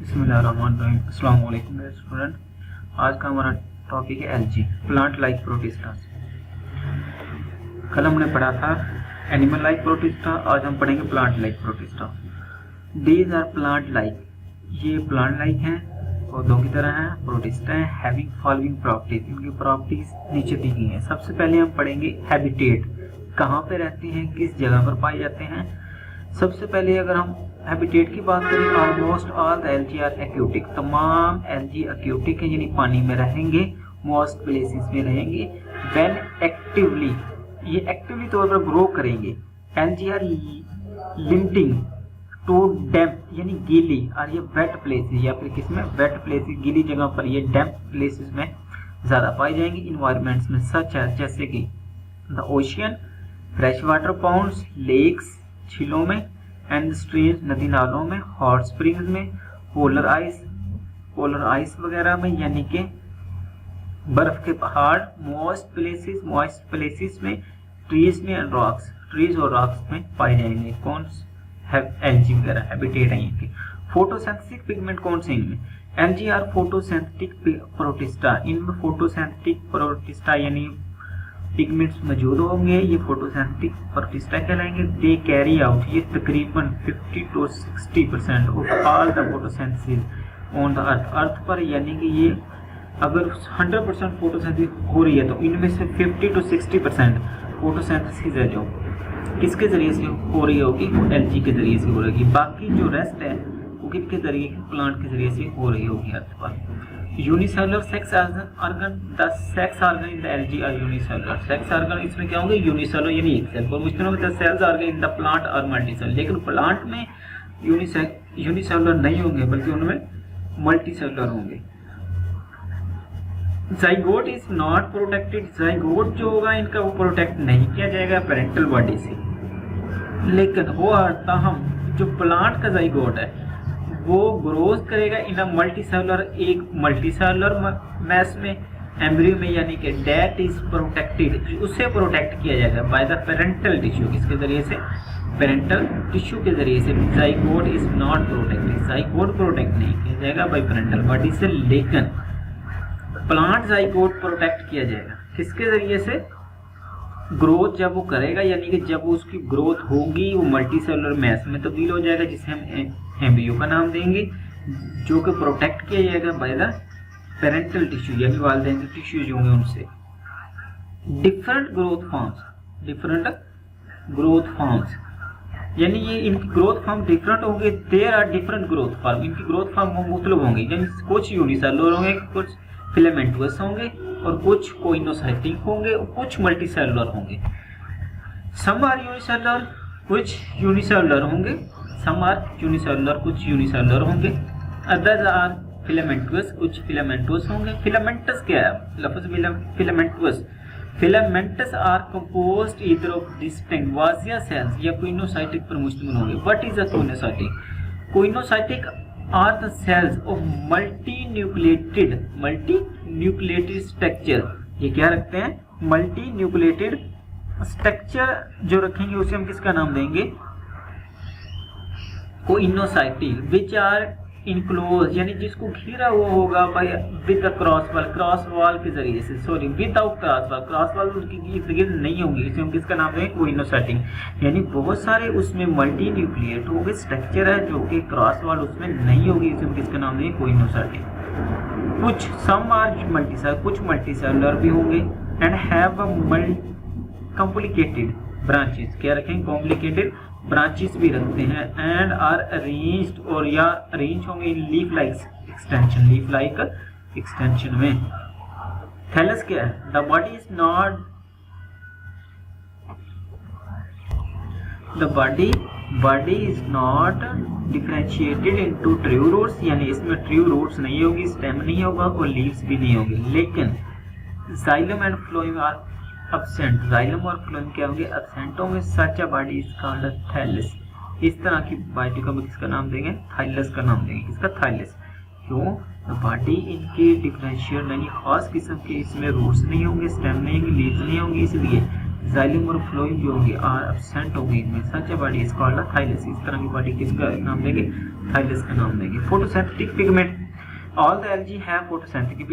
बिस्मिल्लाहिर्रहमानिर्रहीम। अस्सलाम वालेकुम स्टूडेंट। आज का हमारा टॉपिक है एलजी, प्लांट लाइक प्रोटिस्टास। कल हमने पढ़ा था एनिमल लाइक प्रोटिस्टा, आज हम पढ़ेंगे plant like protista. These are plant like, ये प्लांट लाइक हैं, पौधों की तरह हैं, प्रोटिस्टा हैं, हैविंग फॉलोइंग प्रॉपर्टीज। इनकी प्रॉपर्टीज नीचे दी गई हैं। सबसे पहले हम पढ़ेंगे हैबिटेट, कहाँ पे रहते हैं, किस जगह पर पाए जाते हैं। सबसे पहले अगर हम हैबिटेट की बात करें, almost all the algae are aquatic, तमाम एल्गी एक्यूटिक हैं, यानी पानी में रहेंगे, मोस्ट प्लेसेस में रहेंगे। व्हेन एक्टिवली, ये एक्टिवली तौर पर ग्रो करेंगे। एल्गी आर लिमिटिंग टू डैम्प, यानी गीली, और ये वेट प्लेसेस, या फिर किसमें, वेट प्लेसेस, गीली जगह पर, ये डैम्प प्लेसेस में ज़्यादा पाई जाएंगी। इन्वायरमेंट्स में सच है जैसे कि the ocean, fresh water ponds, lakes, झीलों में, एंड स्ट्रीम्स, नदी नालों में, हॉट स्प्रिंग्स में, पोलर आइस वगैरह में, यानी कि बर्फ के पहाड़, मॉइस्ट प्लेसेस में, ट्रीज में एंड रॉक्स, ट्रीज और रॉक्स में पाए जाएंगे। कौन एल्गी वगैरह हैबिटेट है इनके। फोटोसिंथेटिक पिगमेंट कौन से इनमें, एल्गी आर फोटोसिंथेटिक प्रोटिस्टा, इनमें फोटोसिंथेटिक प्रोटिस्टा यानी पिगमेंट्स मौजूद होंगे, ये फोटोसिंथेटिक प्रोटिस्टा कहलाएंगे। दे कैरी आउट, ये तकरीबन 50 to 60% of all the photosynthesis on the earth पर, यानी कि ये अगर 100% फोटोसिंथेसिस हो रही है तो इनमें से 50 to 60% फोटोसिंथेसिस है जो किसके जरिए से हो रही होगी, वो एल्गी के जरिए से हो रही होगी। बाकी जो रेस्ट है वो किसके जरिए, प्लांट के जरिए से हो रही होगी अर्थ पर। Unicellular sex organ, the sex organ in the algae are unicellular. Sex organ इसमें क्या होंगे, यूनिसेलुलर यानी एक सेल। और मुश्किल में the cells organ in the plant और मल्टीसेलुलर, लेकिन प्लांट में यूनिसेलुलर नहीं होंगे बल्कि उनमें मल्टीसेलुलर होंगे। Zygote is not protected, zygote जो होगा इनका वो प्रोटेक्ट नहीं किया जाएगा पेरेंटल बॉडी से, लेकिन वो ताहम जो प्लांट का जाइगोट है वो ग्रोथ करेगा इन अ मल्टीसेलुलर, एक मल्टीसेलुलर मैस में, एम्ब्रियो में, यानी कि दैट इज प्रोटेक्टेड, उसे प्रोटेक्ट किया जाएगा बाय द पेरेंटल टिश्यू, किसके जरिए से, पेरेंटल टिश्यू के जरिए से। Zygote is not protected, zygote protect नहीं किया जाएगा बाय पेरेंटल बॉडी से, लेकिन प्लांट जाइगोट प्रोटेक्ट किया जाएगा किसके जरिए से, ग्रोथ जब वो करेगा, यानी कि जब उसकी ग्रोथ होगी वो मल्टीसेलुलर मैस में तब्दील हो जाएगा, जिसे हम एम्ब्रियो का नाम देंगे, जो कि प्रोटेक्ट किया जाएगा बाय द पेरेंटल टिश्यू, यानी वालिदैन के टिश्यू जो होंगे उनसे। डिफरेंट ग्रोथ फॉर्म्स, यानी ये इनकी ग्रोथ फॉर्म डिफरेंट होंगे। There are different growth form, इनकी ग्रोथ फॉर्म मुख्तलिफ होंगी, यानी कुछ यूनिसेलुलर होंगे, कुछ फिलामेंटस होंगे, और कुछ कोइनोसाइटिक होंगे, और कुछ मल्टीसेलुलर होंगे। सम आर यूनिसेलुलर, कुछ यूनिसेलुलर होंगे, सम आर यूनिसेलुलर, कुछ यूनिसेलुलर होंगे। अदर्स आर फिलामेंटस, कुछ फिलामेंटस होंगे। फिलामेंटस क्या है, लफ्ज़ filamentous, filamentous are composed either of distinct वाजिया सेल्स या कोइनोसाइटिक पर मुश्तमिल होंगे। What is a coenocytic, coenocytic are the cells of multinucleated structure, ये क्या रखते हैं, मल्टीन्यूक्लिएटेड स्ट्रक्चर जो रखेंगे उसे हम किसका नाम देंगे, कोइनोसाइटिक, विच आर इनक्लोज, यानी जिसको घिरा हुआ होगा विद क्रॉस वॉल के जरिए से, सॉरी विदाउट क्रॉस वॉल उसकी इर्द गिर्द नहीं होंगी, इसे हम किसका नाम देंगे, कोइनोसाइटिक, यानी बहुत सारे उसमें मल्टी न्यूक्लिएट हो गए स्ट्रक्चर है जो कि क्रॉस वॉल उसमें नहीं होगी, इसे हम किसका नाम देंगे, कोइनोसाइटिक। कुछ सम आर मल्टीसेलुलर, कुछ मल्टीसेलुलर भी होंगे, and have a complicated branches, क्या रखेंगे, कॉम्प्लिकेटेड ब्रांचेस भी रखते हैं, एंड आर अरेंज्ड, और या अरेंज होंगे leaf like extension, leaf like extension में। थैलस क्या है, the body is not, the body is not differentiated into true roots, यानी इसमें ट्रू रूट्स नहीं होगी, स्टेम नहीं होगा, और लीव्स भी नहीं होंगे, लेकिन xylem and phloem are absent, xylem और फ्लोएम क्या होंगे, एब्सेंट होंगे। Such a body is called thallus, इस तरह की बॉडी को हम किसका नाम देंगे, थाइलस का नाम देंगे, किसका, थाइलस। क्यों, बॉडी इनके डिफरेंशियल यानी खास किस्म के, इसमें रूट्स नहीं होंगे, स्टेम नहीं होंगे, लीव्स नहीं होंगे, इसलिए जाइलम और फ्लोएम जो होंगे आर एब्सेंट होंगे इनमें। Such a body is called a thallus, इस तरह की बॉडी किसका नाम देंगे, थाइलस का नाम देंगे। Photosynthetic pigment, all the algae have photosynthetic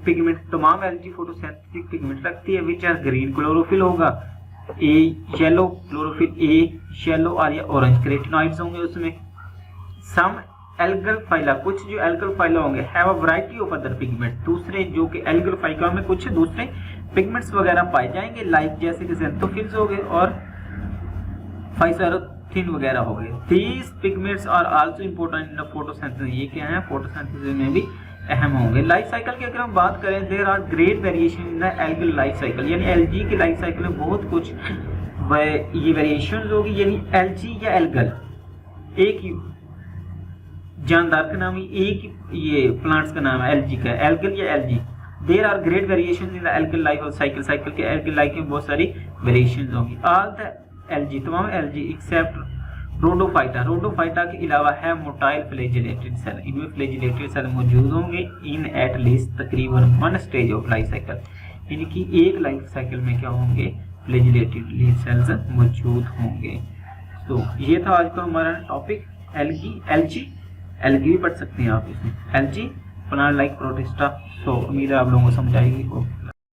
pigment, तमाम एल्गी फोटोसिंथेटिक पिगमेंट रखती है, विच आर ग्रीन क्लोरोफिल होगा, ए येलो क्लोरोफिल, ए येलो और या ऑरेंज कैरोटीनॉइड्स होंगे उसमें। सम एल्गल फाइला, कुछ जो एल्गल फाइला होंगे, have a variety of other pigment, दूसरे जो कि एल्गल फाइला में कुछ दूसरे पिगमेंट्स वगैरह पाए जाएंगे, लाइक जैसे कि ज़ैंथोफिल्स हो गए और फाइसोरोथिन वगैरह हो गए। These pigments are also important in photosynthesis, ये क्या है फोटोसिंथेसिस में भी अहम होंगे। लाइफ साइकिल की अगर हम बात करें, there are great variation in the algal life cycle, यानी एलजी की लाइफ साइकिल में बहुत कुछ ये वेरिएशन होगी, यानी एलजी या एल्गल एक ही जानदार का नाम ही, एक ये प्लांट्स का नाम है एलजी का, एल्गल या algae. There are great variation in the algal life of cycle, cycle के एल्गल लाइफ में बहुत सारी वेरिएशन होंगी। ऑल द एलजी, तमाम एलजी एक्सेप्ट रोडोफाइटा, रोडोफाइटा के अलावा है मोटाइल फ्लैजिलेटेड सेल, इनमें फ्लैजिलेटेड सेल मौजूद होंगे इन एट लीस्ट तकरीबन one stage of life cycle, यानी कि एक लाइफ साइकिल में क्या होंगे फ्लैजिलेटेड सेल्स मौजूद होंगे। तो ये था आज का हमारा टॉपिक एल्गी, एलजी, एल्गी भी पढ़ सकते हैं आप इसमें, एलजी प्लांट लाइक प्रोटिस्टा। तो उम्मीद है आप लोगों को समझ आएगी।